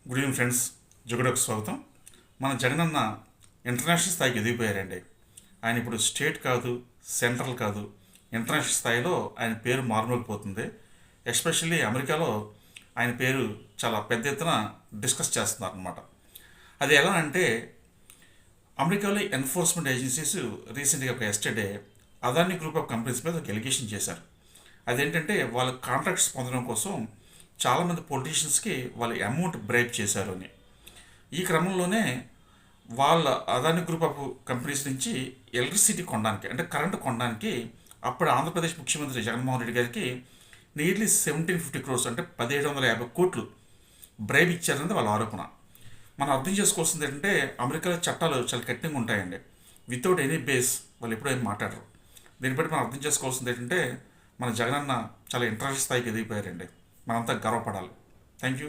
Good evening friends, జుగడకు స్వాగతం. మన Jagananna international స్థాయికి ఎదిగిపోయారండి. ఆయన ఇప్పుడు స్టేట్ కాదు, సెంట్రల్ కాదు, ఇంటర్నేషనల్ స్థాయిలో ఆయన పేరు మారుమోగిపోతుంది. ఎస్పెషల్లీ అమెరికాలో ఆయన పేరు చాలా పెద్ద ఎత్తున డిస్కస్ చేస్తున్నారు అనమాట. అది ఎలా అంటే, అమెరికాలో ఎన్ఫోర్స్మెంట్ ఏజెన్సీస్ రీసెంట్గా ఒక yesterday Adani group of companies మీద ఒక ఎలిగేషన్ చేశారు. అదేంటంటే, వాళ్ళ కాంట్రాక్ట్స్ పొందడం కోసం చాలామంది పొలిటీషియన్స్కి వాళ్ళు అమౌంట్ బ్రైబ్ చేశారు అని. ఈ క్రమంలోనే వాళ్ళ అదాని గ్రూప్ ఆఫ్ కంపెనీస్ నుంచి ఎలక్ట్రిసిటీ కొనడానికి, అంటే కరెంటు కొనడానికి అప్పుడు ఆంధ్రప్రదేశ్ ముఖ్యమంత్రి జగన్మోహన్ రెడ్డి గారికి నియర్లీ 1750 crores, అంటే 1750 కోట్లు బ్రైబ్ ఇచ్చారనేది వాళ్ళ ఆరోపణ. మనం అర్థం చేసుకోవాల్సింది ఏంటంటే, అమెరికాలో చట్టాలు చాలా కఠినంగా ఉంటాయండి. వితౌట్ ఎనీ బేస్ వాళ్ళు ఎప్పుడూ ఏం మాట్లాడరు. దీన్ని బట్టి మనం అర్థం చేసుకోవాల్సింది ఏంటంటే, మన జగనన్న చాలా ఇంటర్నేషనల్ స్థాయికి ఎదిగిపోయారండి. మనంతా గర్వపడాలి. Thank you.